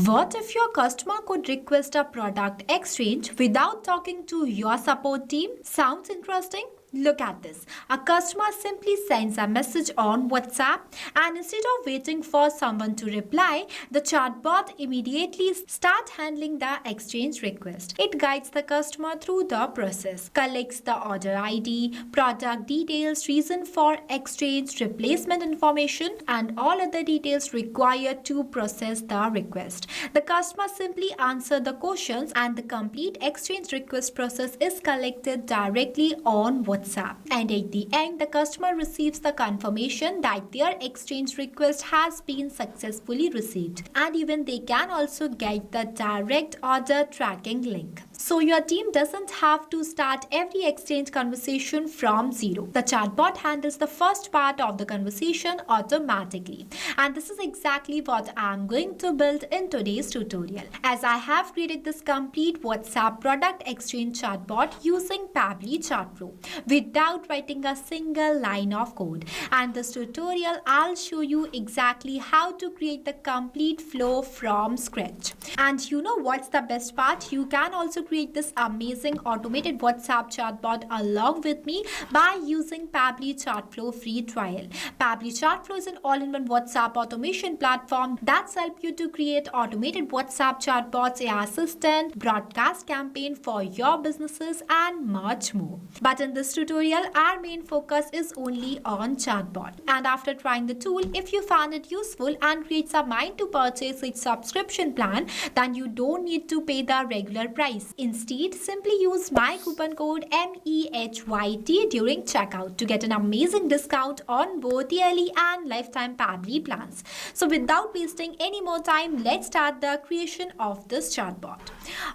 What if your customer could request a product exchange without talking to your support team? Sounds interesting? Look at this. A customer simply sends a message on WhatsApp, and instead of waiting for someone to reply, the chatbot immediately starts handling the exchange request. It guides the customer through the process, collects the order ID, product details, reason for exchange, replacement information, and all other details required to process the request. The customer simply answers the questions, and the complete exchange request process is collected directly on WhatsApp. And at the end, the customer receives the confirmation that their exchange request has been successfully received. And even they can also get the direct order tracking link. So your team doesn't have to start every exchange conversation from zero. The chatbot handles the first part of the conversation automatically. And this is exactly what I'm going to build in today's tutorial. As I have created this complete WhatsApp product exchange chatbot using Pabbly Chatflow without writing a single line of code. And this tutorial, I'll show you exactly how to create the complete flow from scratch. And you know what's the best part? You can also create this amazing automated WhatsApp chatbot along with me by using Pabbly Chatflow free trial. Pabbly Chatflow is an all-in-one WhatsApp automation platform that's helped you to create automated WhatsApp chatbots, AI assistant, broadcast campaign for your businesses, and much more. But in this tutorial, our main focus is only on chatbot. And after trying the tool, if you found it useful and creates a mind to purchase its subscription plan, then you don't need to pay the regular price. Instead, simply use my coupon code MEHYT during checkout to get an amazing discount on both yearly and lifetime Pabbly plans. So without wasting any more time, let's start the creation of this chatbot.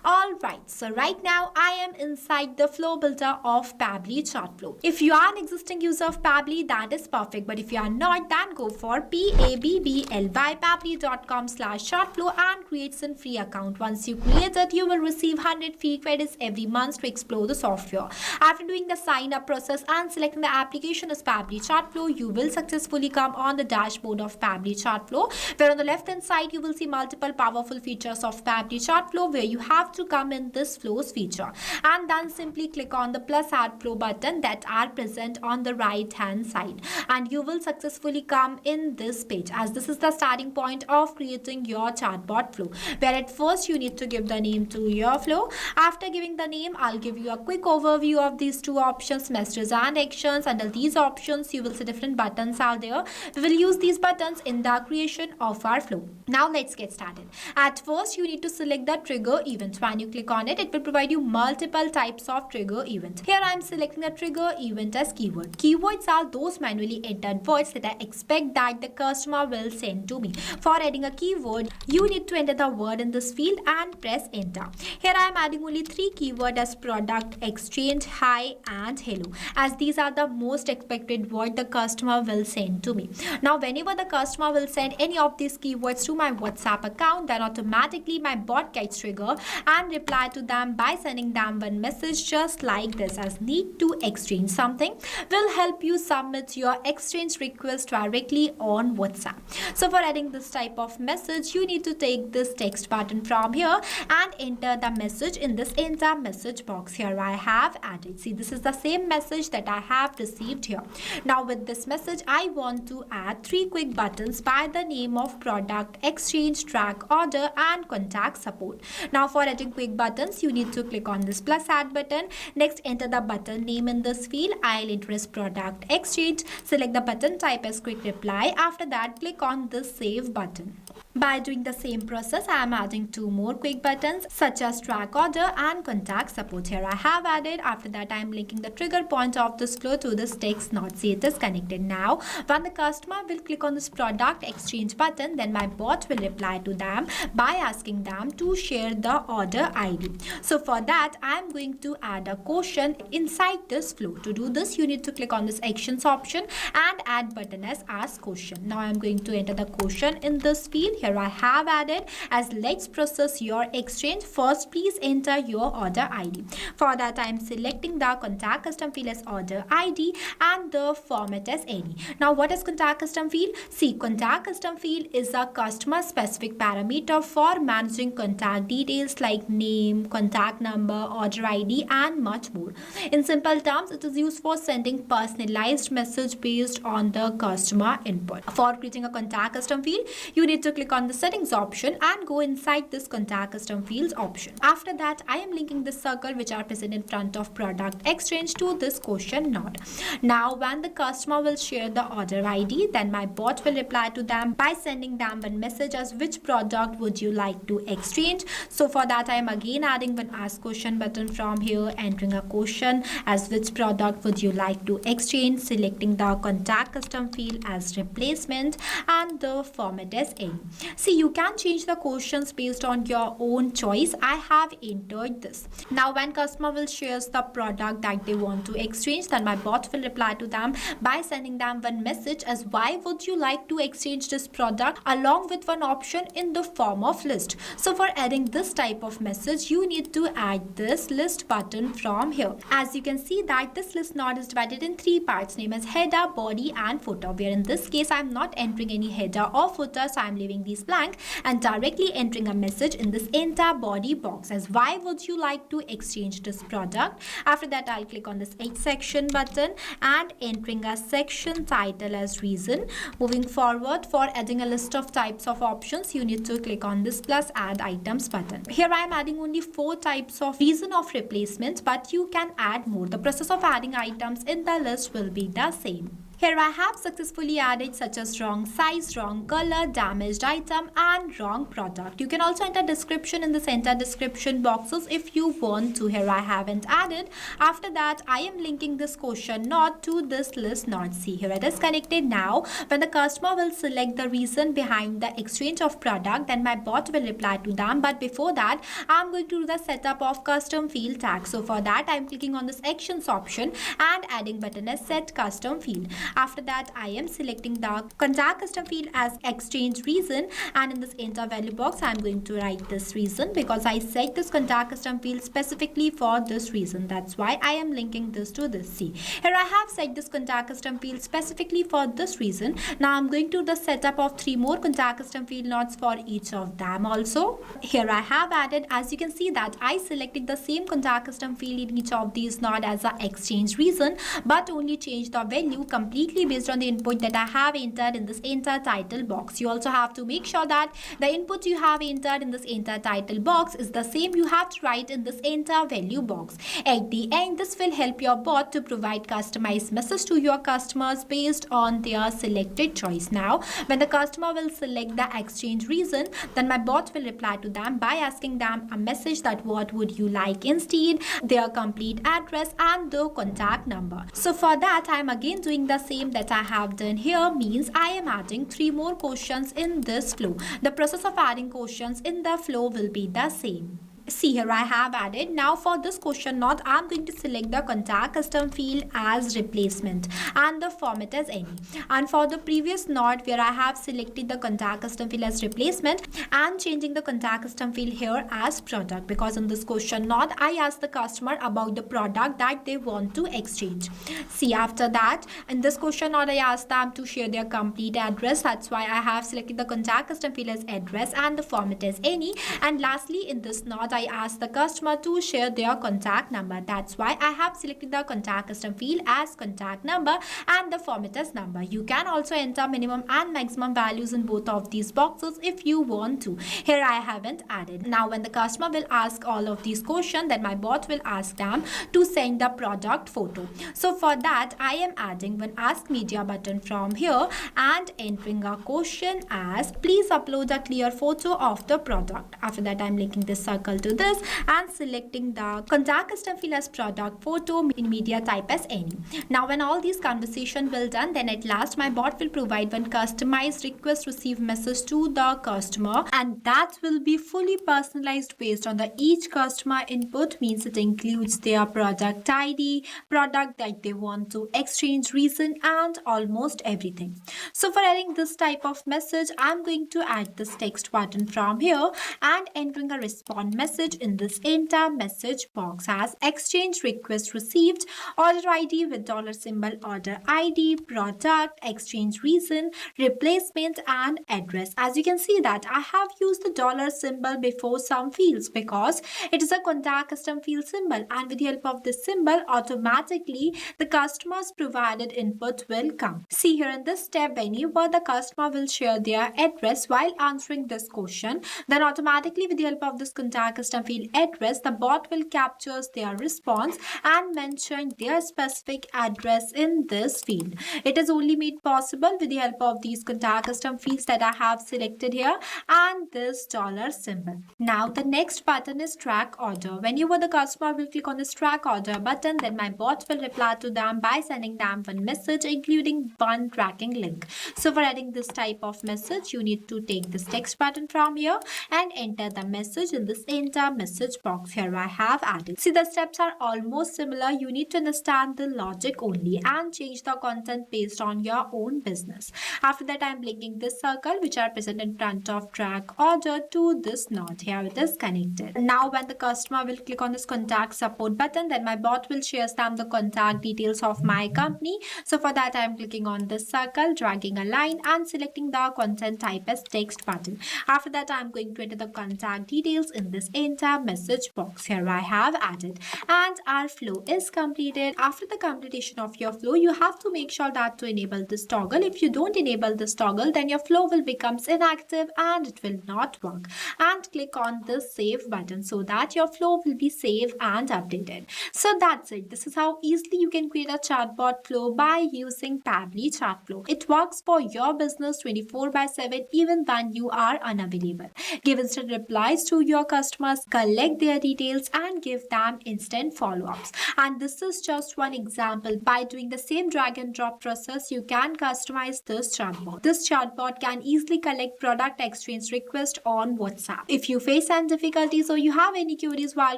Alright, so right now I am inside the flow builder of Pabbly Chatflow. If you are an existing user of Pabbly, that is perfect. But if you are not, then go for pabbly.com/chatflow and create a free account. Once you create it, you will receive 100 free credits every month to explore the software. After doing the sign up process and selecting the application as Pabbly Chatflow, you will successfully come on the dashboard of Pabbly Chatflow, where on the left hand side you will see multiple powerful features of Pabbly Chatflow, where you have to come in this flows feature and then simply click on the plus add flow button that are present on the right hand side, and you will successfully come in this page, as this is the starting point of creating your chatbot flow, where at first you need to give the name to your flow. After giving the name, I'll give you a quick overview of these two options, messages and actions. Under these options, you will see different buttons are there. We will use these buttons in the creation of our flow. Now let's get started. At first, you need to select the trigger event. When you click on it, it will provide you multiple types of trigger event. Here I am selecting the trigger event as keyword. Keywords are those manually entered words that I expect that the customer will send to me. For adding a keyword, you need to enter the word in this field and press enter. Here I am adding only 3 keywords as product, exchange, hi, and hello, as these are the most expected word the customer will send to me. Now whenever the customer will send any of these keywords to my WhatsApp account, then automatically my bot gets triggered and reply to them by sending them one message just like this, as need to exchange something, will help you submit your exchange request directly on WhatsApp. So for adding this type of message, you need to take this text button from here and enter the message in this enter message box. Here I have added. See, this is the same message that I have received here. Now with this message, I want to add 3 quick buttons by the name of product, exchange, track, order, and contact support. Now for adding quick buttons, you need to click on this plus add button. Next, enter the button name in this field. I'll enter as product, exchange. Select the button type as quick reply. After that, click on the save button. By doing the same process, I am adding 2 more quick buttons such as track order and contact support. Here I have added. After that, I am linking the trigger point of this flow to this text node. See, it is connected now. When the customer will click on this product exchange button, then my bot will reply to them by asking them to share the order ID. So for that, I am going to add a question inside this flow. To do this, you need to click on this actions option and add button as ask question. Now I am going to enter the question in this field. Here I have added as let's process your exchange. First, please enter your order ID. For that, I am selecting the contact custom field as order ID and the format as any. Now, what is contact custom field? See, contact custom field is a customer specific parameter for managing contact details like name, contact number, order ID, and much more. In simple terms, it is used for sending personalized message based on the customer input. For creating a contact custom field, you need to click on the settings option and go inside this contact custom fields option. After that, I am linking this circle which are present in front of product exchange to this question node. Now, when the customer will share the order ID, then my bot will reply to them by sending them one message as which product would you like to exchange. So for that, I am again adding one ask question button from here, entering a question as which product would you like to exchange, selecting the contact custom field as replacement and the format as any. See, you can change the questions based on your own choice. I have entered this. Now, when customer will share the product that they want to exchange, then my bot will reply to them by sending them one message as why would you like to exchange this product along with one option in the form of list. So for adding this type of message, you need to add this list button from here. As you can see that this list node is divided in three parts named as header, body and footer, where in this case I am not entering any header or footer, so I am leaving these blank and directly entering a message in this enter body box as why would you like to exchange this product. After that, I'll click on this H section button and entering a section title as reason. Moving forward, for adding a list of types of options, you need to click on this plus add items button. Here I am adding only 4 types of reason of replacement, but you can add more. The process of adding items in the list will be the same. Here I have successfully added such as wrong size, wrong color, damaged item and wrong product. You can also enter description in the center description boxes if you want to. Here I haven't added. After that, I am linking this question node to this list node. See, here it is connected now. When the customer will select the reason behind the exchange of product, then my bot will reply to them. But before that, I'm going to do the setup of custom field tag. So for that, I'm clicking on this actions option and adding button as set custom field. After that, I am selecting the contact custom field as exchange reason, and in this enter value box, I am going to write this reason because I set this contact custom field specifically for this reason. That's why I am linking this to this. See, here I have set this contact custom field specifically for this reason. Now I'm going to do the setup of 3 more contact custom field nodes for each of them also. Here I have added, as you can see that I selected the same contact custom field in each of these nodes as a exchange reason, but only change the value completely based on the input that I have entered in this enter title box. You also have to make sure that the input you have entered in this enter title box is the same you have to write in this enter value box. At the end, this will help your bot to provide customized message to your customers based on their selected choice. Now, when the customer will select the exchange reason, then my bot will reply to them by asking them a message that what would you like instead, their complete address and the contact number. So for that, I am again doing the same that I have done here, means I am adding 3 more questions in this flow. The process of adding questions in the flow will be the same. See, here I have added. Now for this question node, I am going to select the contact custom field as replacement and the format as any. And for the previous node where I have selected the contact custom field as replacement and changing the contact custom field here as product, because in this question node I asked the customer about the product that they want to exchange. See, after that, in this question node I asked them to share their complete address. That's why I have selected the contact custom field as address and the format as any. And lastly, in this node I asked the customer to share their contact number. That's why I have selected the contact custom field as contact number and the format as number. You can also enter minimum and maximum values in both of these boxes if you want to. Here I haven't added. Now when the customer will ask all of these questions, then my bot will ask them to send the product photo. So for that, I am adding one ask media button from here and entering a question as please upload a clear photo of the product. After that, I am linking this circle to this and selecting the contact custom field as product, photo, in media type as any. Now when all these conversation will done, then at last my bot will provide one customized request receive message to the customer, and that will be fully personalized based on the each customer input. Means it includes their product ID, product that they want to exchange, reason, and almost everything. So for adding this type of message, I'm going to add this text button from here and entering a response message in this enter message box as exchange request received, order ID with dollar symbol, order ID, product, exchange reason, replacement, and address. As you can see that I have used the dollar symbol before some fields because it is a contact custom field symbol, and with the help of this symbol automatically the customer's provided input will come. See here in this step, whenever the customer will share their address while answering this question, then automatically with the help of this contact custom field address, the bot will capture their response and mention their specific address in this field. It is only made possible with the help of these contact custom fields that I have selected here and this dollar symbol. Now the next button is track order. Whenever the customer will click on this track order button, then my bot will reply to them by sending them one message including one tracking link. So for adding this type of message, you need to take this text button from here and enter the message in this enter message box. Here I have added. See, the steps are almost similar. You need to understand the logic only and change the content based on your own business. After that, I am linking this circle which are present in front of track order to this node. Here it is connected. Now when the customer will click on this contact support button, then my bot will share them the contact details of my company. So for that, I am clicking on this circle, dragging a line and selecting the content type as text button. After that, I am going to enter the contact details in this enter message box. Here I have added, and our flow is completed. After the completion of your flow, you have to make sure that to enable this toggle. If you don't enable this toggle, then your flow will become inactive and it will not work. And click on this save button so that your flow will be saved and updated. So that's it. This is how easily you can create a chatbot flow by using Pabbly Chatflow. It works for your business 24/7 even when you are unavailable. Give instant replies to your customers, collect their details, and give them instant follow-ups. And this is just one example. By doing the same drag and drop process, you can customize this chatbot. This chatbot can easily collect product exchange requests on WhatsApp. If you face any difficulties or you have any queries while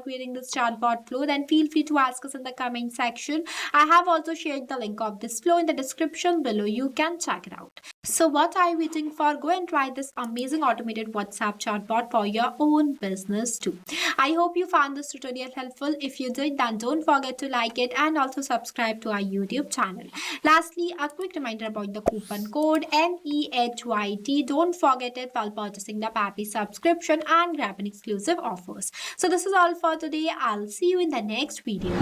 creating this chatbot flow, then feel free to ask us in the comment section. I have also shared the link of this flow in the description below. You can check it out. So what are you waiting for? Go and try this amazing automated WhatsApp chatbot for your own business too. I hope you found this tutorial helpful. If you did, then don't forget to like it and also subscribe to our YouTube channel. Lastly, a quick reminder about the coupon code NEHYT. Don't forget it while purchasing the Pabbly subscription and grab an exclusive offers. So this is all for today. I'll see you in the next video.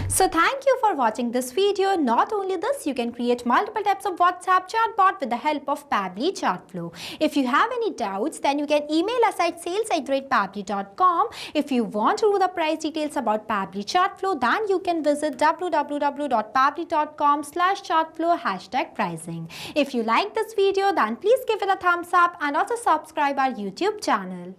So thank you for watching this video. Not only this, you can create multiple types of WhatsApp chatbot with the help of Pabbly Chatflow. If you have any doubts, then you can email us at sales@pabbly.com. If you want to know the price details about Pabbly Chatflow, then you can visit www.pabbly.com/chatflow #pricing. If you like this video, then please give it a thumbs up and also subscribe our YouTube channel.